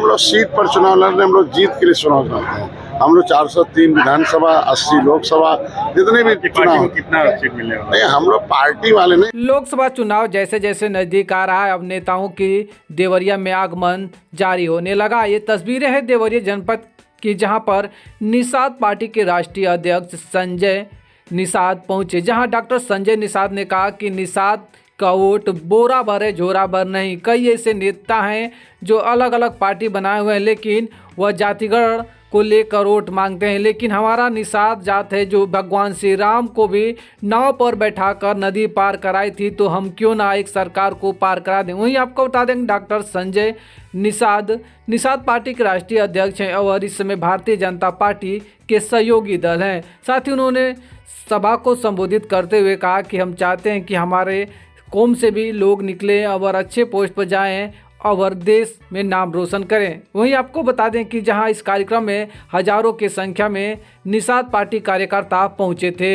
हम लोग सीट पर चुनाव लड़ रहे हैं, हम लोग जीत के लिए चुनाव लड़ते हैं। हम लोग 403 विधानसभा, 80 लोकसभा, जितने भी चुनाव, कितना सीट मिलेगा? नहीं, हम लोग पार्टी वाले नहीं। लोकसभा चुनाव जैसे जैसे नजदीक आ रहा है, अब नेताओं की देवरिया में आगमन जारी होने लगा। ये तस्वीरें हैं देवरिया जनपद की, जहां पर निषाद पार्टी के राष्ट्रीय अध्यक्ष संजय निषाद पहुंचे, जहां डॉक्टर संजय निषाद ने कहा कि निषाद का वोट बोरा भर है, झोरा भर नहीं। कई ऐसे नेता हैं जो अलग अलग पार्टी बनाए हुए हैं, लेकिन वह जातिगण को लेकर वोट मांगते हैं। लेकिन हमारा निषाद जात है जो भगवान श्री राम को भी नाव पर बैठाकर नदी पार कराई थी, तो हम क्यों ना एक सरकार को पार करा दें। वहीं आपको बता दें डॉक्टर संजय निषाद पार्टी के राष्ट्रीय अध्यक्ष हैं और इस समय भारतीय जनता पार्टी के सहयोगी दल हैं। साथ ही उन्होंने सभा को संबोधित करते हुए कहा कि हम चाहते हैं कि हमारे कौम से भी लोग निकले और अच्छे पोस्ट पर जाएं और देश में नाम रोशन करें। वहीं आपको बता दें कि जहां इस कार्यक्रम में हजारों की संख्या में निषाद पार्टी कार्यकर्ता पहुंचे थे।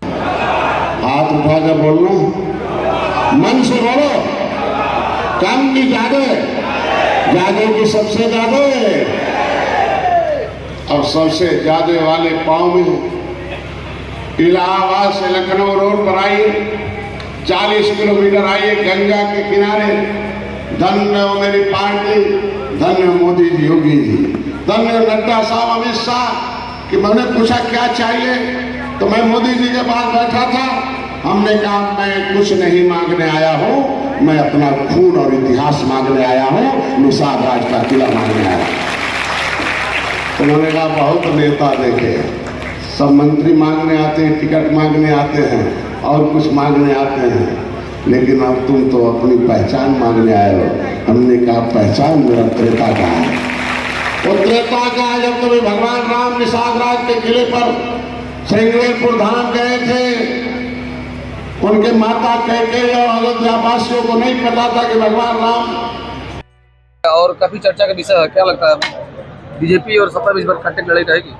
हाथ उठाकर बोलना, मन से बोलो, काम की जादू की सबसे ज्यादा है। अब सबसे ज्यादा वाले पाँव में इलाहाबाद से लखनऊ रोड पर आइए, 40 किलोमीटर आइए गंगा के किनारे। धन्य हो मेरी पार्टी, धन्य मोदी जी, योगी जी, धन्य नड्डा साहब, अमित शाह। कि मैंने पूछा क्या चाहिए, तो मैं मोदी जी के पास बैठा था। हमने कहा मैं कुछ नहीं मांगने आया हूँ, मैं अपना खून और इतिहास मांगने आया हूँ, निषाद राज का किला मांगने आया। उन्होंने कहा बहुत नेता देखे, सब मंत्री मांगने आते हैं, टिकट मांगने आते हैं और कुछ मांगने आते हैं, लेकिन अब तुम तो अपनी पहचान मांगने आए हो। हमने कहा पहचान मेरा त्रेता का है। वो त्रेता का है जब कभी भगवान राम निषाद राज के किले पर श्रृंगेरपुर धाम गए थे, उनके माता कैकेयी और अयोध्या वासियों को नहीं पता था कि भगवान राम। और काफी चर्चा का विषय है, क्या लगता है बीजेपी और सपा इस बार कंटेक्ट लड़ाई रहेगी?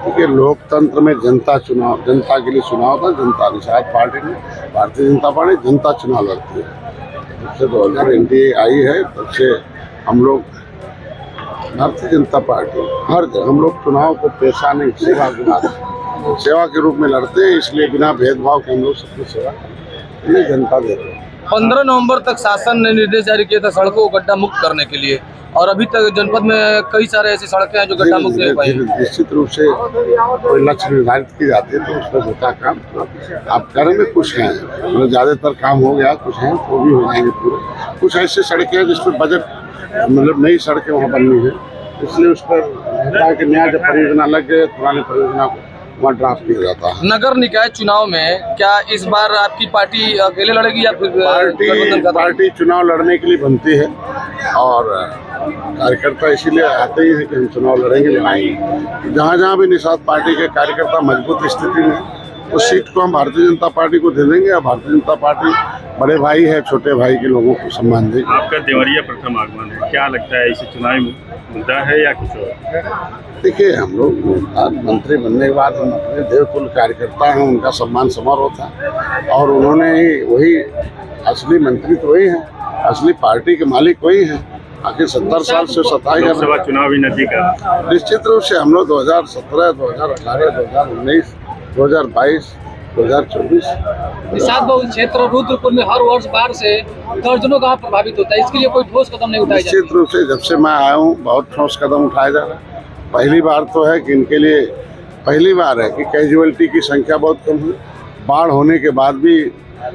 क्योंकि लोकतंत्र में जनता के लिए चुनाव था। जनता निषाद पार्टी में, भारतीय जनता पार्टी जनता चुनाव लड़ती है। जब से 2000 NDA आई है तब से हम लोग भारतीय जनता पार्टी हर जगह हम लोग चुनाव को पेशा नहीं, सेवा के रूप में लड़ते हैं। इसलिए बिना भेदभाव के हम लोग सबकी सेवा करते हैं, ये जनता देते हैं। 15 नवंबर तक शासन ने निर्देश जारी किया था सड़कों को गड्ढा मुक्त करने के लिए, और अभी तक जनपद में कई सारे ऐसी सड़कें हैं जो गड्ढा मुक्त नहीं पाई। निश्चित रूप से कोई लक्ष्य निर्धारित की जाती है तो उस पर होता काम। आप करेंगे, कुछ हैं मतलब ज्यादातर काम हो गया, कुछ हैं वो भी हो जाएंगे पूरे। कुछ ऐसे सड़कें हैं जिस पर बजट मतलब नई सड़कें वहाँ बननी है, इसलिए उस पर होता है कि नया जब परियोजना लग गए पुरानी परियोजना को वहाँ ड्राफ्ट किया जाता है। नगर निकाय चुनाव में क्या इस बार आपकी पार्टी अकेले लड़ेगी या फिर पार्टी चुनाव लड़ने के लिए बनती है और कार्यकर्ता इसीलिए आते ही हैं कि हम चुनाव लड़ेंगे, लड़ाएंगे। जहाँ जहाँ भी निषाद पार्टी के कार्यकर्ता मजबूत स्थिति में, उस सीट को हम भारतीय जनता पार्टी को दे देंगे। और भारतीय जनता पार्टी बड़े भाई है, छोटे भाई के लोगों को सम्मान देगी। आपका देवरिया प्रथम आगमन है, क्या लगता है इसे चुनावी मुद्दा है या कुछ और? देखिए, हम लोग मंत्री बनने के बाद हम अपने देवतुल्य कार्यकर्ता हैं, उनका सम्मान समारोह था और उन्होंने ही वही असली मंत्री तो वही हैं, असली पार्टी के मालिक वही हैं। आखिर 70 साल से सताई लोकसभा चुनाव भी नजदीक है। निश्चित रूप से हम लोग 2017, 2018, 2019, 2022, 2024 निषाद बहुल क्षेत्र रुद्रपुर में हर वर्ष बाढ़ से दर्जनों गांव प्रभावित होता है, इसके लिए कोई ठोस कदम नहीं उठाया? निश्चित रूप से जब से मैं आया हूँ बहुत ठोस कदम उठाया जा रहा है। पहली बार तो है कि इनके लिए पहली बार है कि कैजुअलिटी की संख्या बहुत कम हुई। बाढ़ होने के बाद भी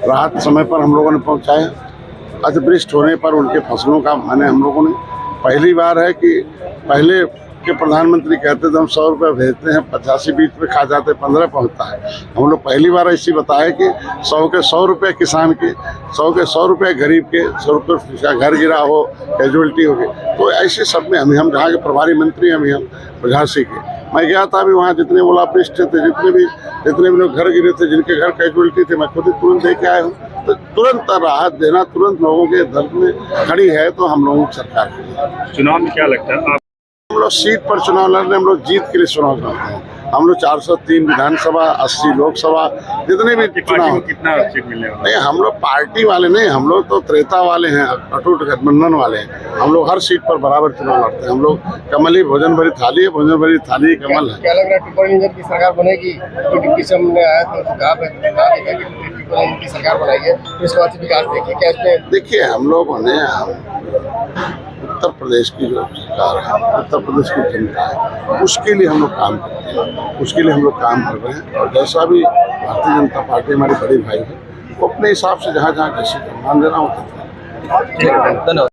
राहत समय पर हम लोगों ने पहुँचाया। अतिवृष्टि होने पर उनके फसलों का माने हम लोगों ने, पहली बार है कि पहले के प्रधानमंत्री कहते थे हम 100 रुपये भेजते हैं, 85 बीच में खा जाते, 15 पहुँचता है। हम लोग पहली बार ऐसी बताया कि 100 के 100 रुपये किसान के, 100 के 100 रुपये गरीब के, 100 रुपये जिसका घर गिरा हो, कैजुअलिटी हो गई। तो ऐसे सब में हम जहाँ के प्रभारी मंत्री हम झांसी के, मैं गया था अभी वहाँ जितने ओलावृष्टि थे, जितने भी लोग घर गिरे थे, जिनके घर कैजुअलिटी थे, मैं खुद ही तुरंत दे के आया हूँ। तो तुरंत राहत देना, तुरंत लोगों के दर्द में खड़ी है तो हम लोगों की सरकार खड़ी है। चुनाव में क्या लगता है हम लोग सीट पर चुनाव लड़ रहे हैं, हम लोग जीत के लिए चुनाव लड़ते हैं। हम लोग 403 विधानसभा, 80 लोकसभा, जितने भी पार्टी चुनाव को कितना सीट मिलने वाला नहीं, हम लोग पार्टी वाले नहीं, हम लोग तो त्रेता वाले हैं, अटूट गठबंधन वाले हैं। हम लोग हर सीट पर बराबर चुनाव लड़ते हैं। हम लोग कमल ही भोजन भरी थाली है, भोजन भरी थाली ही कमल है। क्या लग रहा है ट्रिपल इंजन की सरकार बनेगी? तो डिप्टी सामने आया तो कहा ट्रिपल इंजन की सरकार बनाई है, इसके बाद विकास देखिए क्या इसमें। देखिए, हम लोगों ने उत्तर प्रदेश की जो सरकार है, उत्तर प्रदेश की जनता है, उसके लिए हम लोग काम करते हैं, उसके लिए हम लोग काम कर रहे हैं। और जैसा भी भारतीय जनता पार्टी हमारी बड़ी भाई है, वो अपने हिसाब से जहाँ जहाँ जैसे मान देना होता है। धन्यवाद।